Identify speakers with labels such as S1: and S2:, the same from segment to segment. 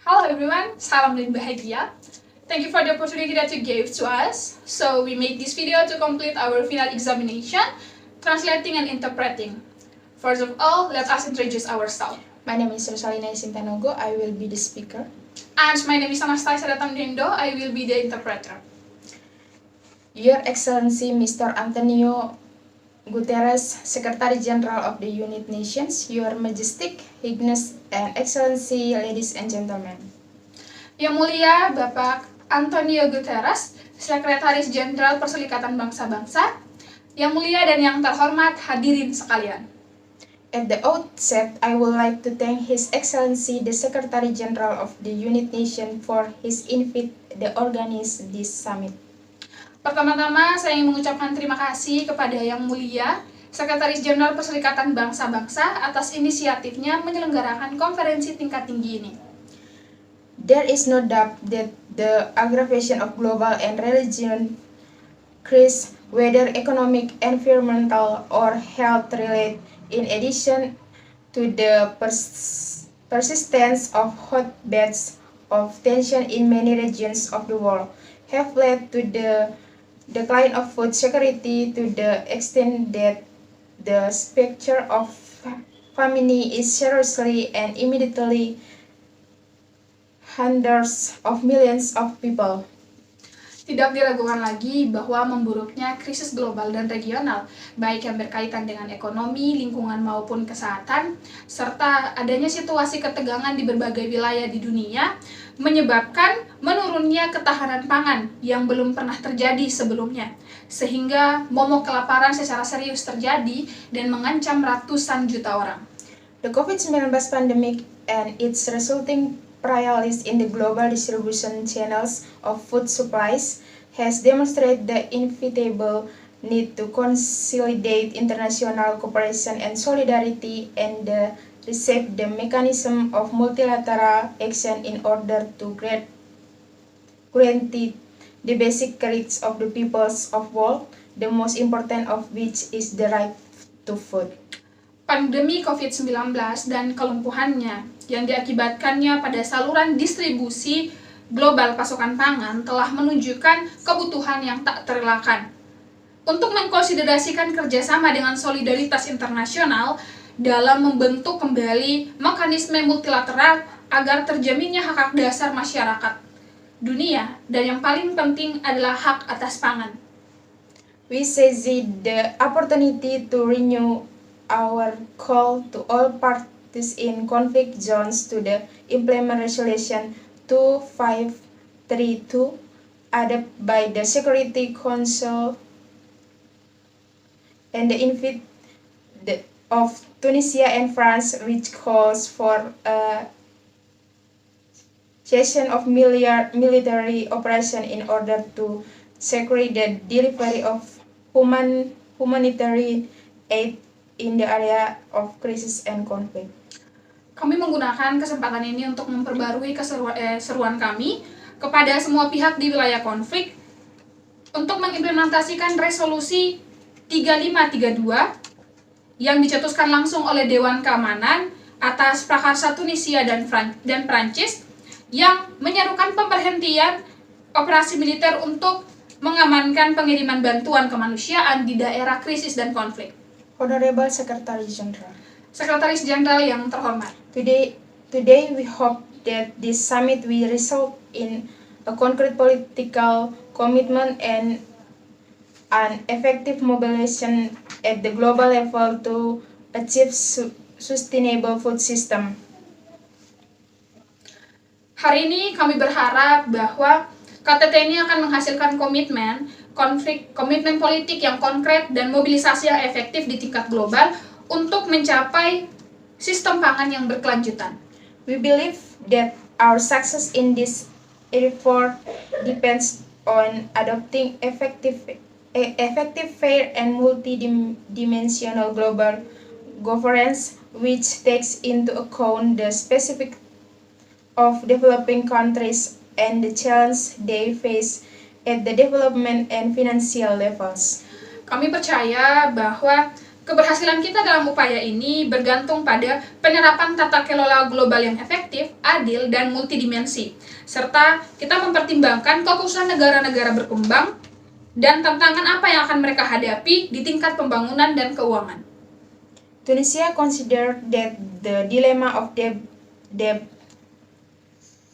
S1: Hello everyone, salam dan bahagia. Thank you for the opportunity that you gave to us. So we made this video to complete our final examination, translating and interpreting. First of all, let us introduce ourselves.
S2: My name is Rosalina Sintanogo. I will be the speaker.
S1: And my name is Anastasia Datamdendo. I will be the interpreter.
S2: Your Excellency Mr. Antonio Guterres, Secretary General of the United Nations, Your Majestic, Highness, and Excellency, ladies and gentlemen.
S1: Yang mulia Bapak Antonio Guterres, Sekretaris Jenderal Perserikatan Bangsa-Bangsa, yang mulia dan yang terhormat hadirin sekalian.
S2: At the outset, I would like to thank His Excellency the Secretary General of the United Nations for his invite to organize this summit.
S1: Pertama-tama, saya ingin mengucapkan terima kasih kepada Yang Mulia Sekretaris Jenderal Perserikatan Bangsa-Bangsa atas inisiatifnya menyelenggarakan konferensi tingkat tinggi ini.
S2: There is no doubt that the aggravation of global and religion crisis, whether economic, environmental, or health-related, in addition to the persistence of hotbeds of tension in many regions of the world, have led to the decline of food security to the extent that the specter of famine is seriously and immediately hundreds of millions of people.
S1: Tidak diragukan lagi bahwa memburuknya krisis global dan regional, baik yang berkaitan dengan ekonomi, lingkungan maupun kesehatan, serta adanya situasi ketegangan di berbagai wilayah di dunia, menyebabkan menurunnya ketahanan pangan yang belum pernah terjadi sebelumnya, sehingga momok kelaparan secara serius terjadi dan mengancam ratusan juta orang.
S2: The COVID-19 pandemic and its resulting paralysis in the global distribution channels of food supplies has demonstrated the inevitable need to consolidate international cooperation and solidarity and reshape the mechanism of multilateral action in order to guarantee the basic rights of the peoples of the world, the most important of which is the right to food.
S1: Pandemi COVID-19 dan kelumpuhannya yang diakibatkannya pada saluran distribusi global pasokan pangan telah menunjukkan kebutuhan yang tak terelakkan untuk mengkonsiderasikan kerjasama dengan solidaritas internasional dalam membentuk kembali mekanisme multilateral agar terjaminnya hak-hak dasar masyarakat dunia, dan yang paling penting adalah hak atas pangan.
S2: We seize the opportunity to renew our call to all parties in conflict zones to the implement Resolution 2532 adopted by the Security Council and the invite of Tunisia and France, which calls for a cessation of military operation in order to secure the delivery of humanitarian aid in the area of crisis and conflict.
S1: Kami menggunakan kesempatan ini untuk memperbarui seruan kami kepada semua pihak di wilayah konflik untuk mengimplementasikan resolusi 3532 yang dicetuskan langsung oleh Dewan Keamanan atas prakarsa Tunisia dan Prancis yang menyerukan pemberhentian operasi militer untuk mengamankan pengiriman bantuan kemanusiaan di daerah krisis dan konflik.
S2: Honorable Secretary General,
S1: Sekretaris Jenderal yang terhormat,
S2: Today we hope that this summit will result in a concrete political commitment and an effective mobilization at the global level to achieve sustainable food system.
S1: Hari ini kami berharap bahwa KTT ini akan menghasilkan komitmen politik yang konkret dan mobilisasi yang efektif di tingkat global untuk mencapai sistem pangan yang berkelanjutan.
S2: We believe that our success in this effort depends on adopting effective, fair, and multidimensional global governance, which takes into account the specific of developing countries and the challenge they face at the development and financial levels.
S1: Kami percaya bahwa Keberhasilan kita dalam upaya ini bergantung pada penerapan tata kelola global yang efektif, adil, dan multidimensi, serta kita mempertimbangkan kekhususan negara-negara berkembang dan tantangan apa yang akan mereka hadapi di tingkat pembangunan dan keuangan.
S2: Tunisia considered that the dilemma of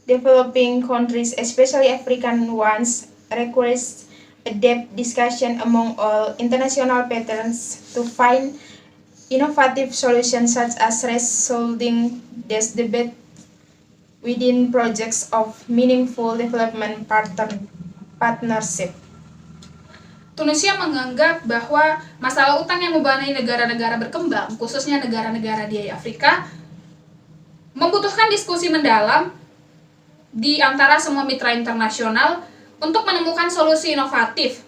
S2: developing countries, especially African ones, requires a depth discussion among all international patterns to find innovative solutions such as resolving this debate within projects of meaningful development partnership.
S1: Tunisia menganggap bahwa masalah utang yang membebanai negara-negara berkembang, khususnya negara-negara di Afrika, membutuhkan diskusi mendalam di antara semua mitra internasional untuk menemukan solusi inovatif,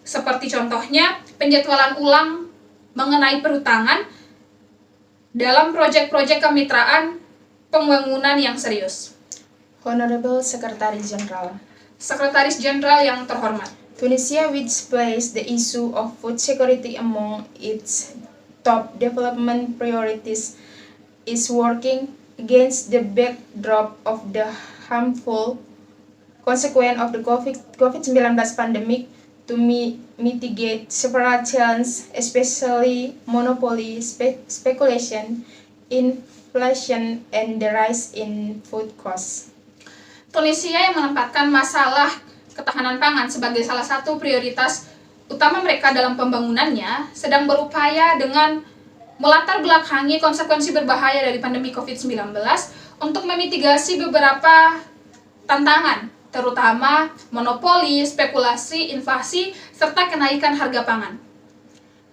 S1: seperti contohnya penjadwalan ulang mengenai perhutangan dalam proyek-proyek kemitraan pembangunan yang serius.
S2: Honorable Secretary General,
S1: Sekretaris Jenderal yang terhormat,
S2: Tunisia, which placed the issue of food security among its top development priorities, is working against the backdrop of the harmful consequence of the COVID-19 pandemic to mitigate several challenges, especially monopoly, speculation, inflation, and the rise in food costs.
S1: Tunisia yang menempatkan masalah ketahanan pangan sebagai salah satu prioritas utama mereka dalam pembangunannya, sedang berupaya dengan melatar belakangi konsekuensi berbahaya dari pandemi COVID-19 untuk memitigasi beberapa tantangan, terutama monopoli, spekulasi, inflasi, serta kenaikan harga pangan.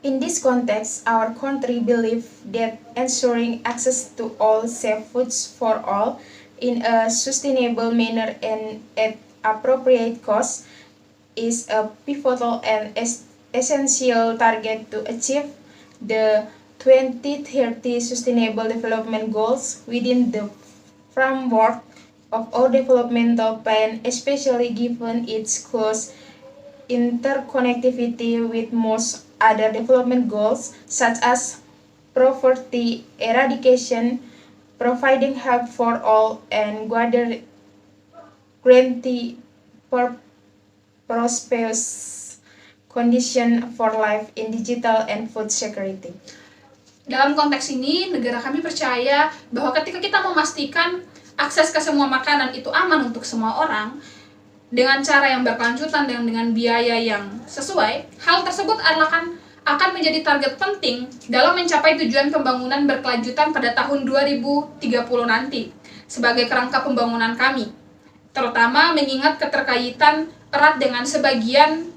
S2: In this context, our country believes that ensuring access to all safe foods for all in a sustainable manner and at appropriate cost is a pivotal and essential target to achieve the 2030 Sustainable Development Goals within the framework of our developmental plan, especially given its close interconnectivity with most other development goals, such as poverty eradication, providing health for all, and guaranteeing prosperous condition for life in digital and food security.
S1: Dalam konteks ini, negara kami percaya bahwa ketika kita memastikan akses ke semua makanan itu aman untuk semua orang, dengan cara yang berkelanjutan dan dengan biaya yang sesuai, hal tersebut akan menjadi target penting dalam mencapai tujuan pembangunan berkelanjutan pada tahun 2030 nanti, sebagai kerangka pembangunan kami, terutama mengingat keterkaitan erat dengan sebagian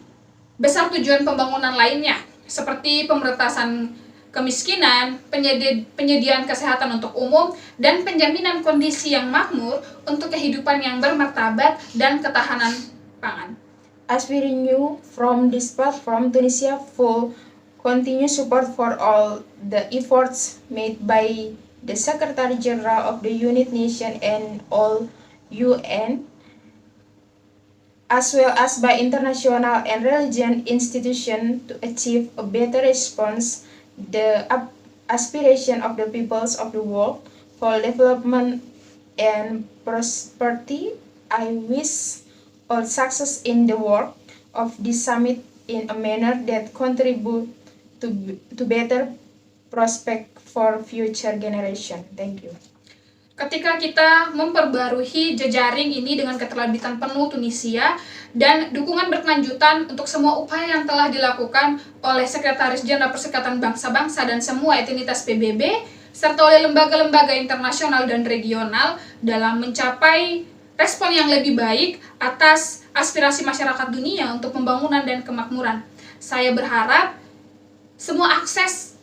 S1: besar tujuan pembangunan lainnya, seperti pemberantasan kemiskinan, penyediaan kesehatan untuk umum, dan penjaminan kondisi yang makmur untuk kehidupan yang bermartabat dan ketahanan pangan.
S2: As we renew from this platform, Tunisia full continue support for all the efforts made by the Secretary General of the United Nations and all UN, as well as by international and religious institutions to achieve a better response the aspiration of the peoples of the world for development and prosperity. I wish all success in the work of this summit in a manner that contribute to better prospect for future generation. Thank you.
S1: Ketika kita memperbarui jejaring ini dengan keterlibatan penuh Tunisia dan dukungan berkelanjutan untuk semua upaya yang telah dilakukan oleh Sekretaris Jenderal Perserikatan Bangsa-Bangsa dan semua entitas PBB, serta oleh lembaga-lembaga internasional dan regional dalam mencapai respon yang lebih baik atas aspirasi masyarakat dunia untuk pembangunan dan kemakmuran. Saya berharap semua akses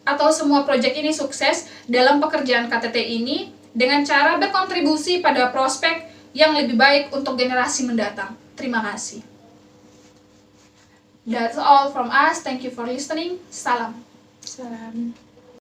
S1: atau semua proyek ini sukses dalam pekerjaan KTT ini dengan cara berkontribusi pada prospek yang lebih baik untuk generasi mendatang. Terima kasih. That's all from us. Thank you for listening. Salam.
S2: Salam.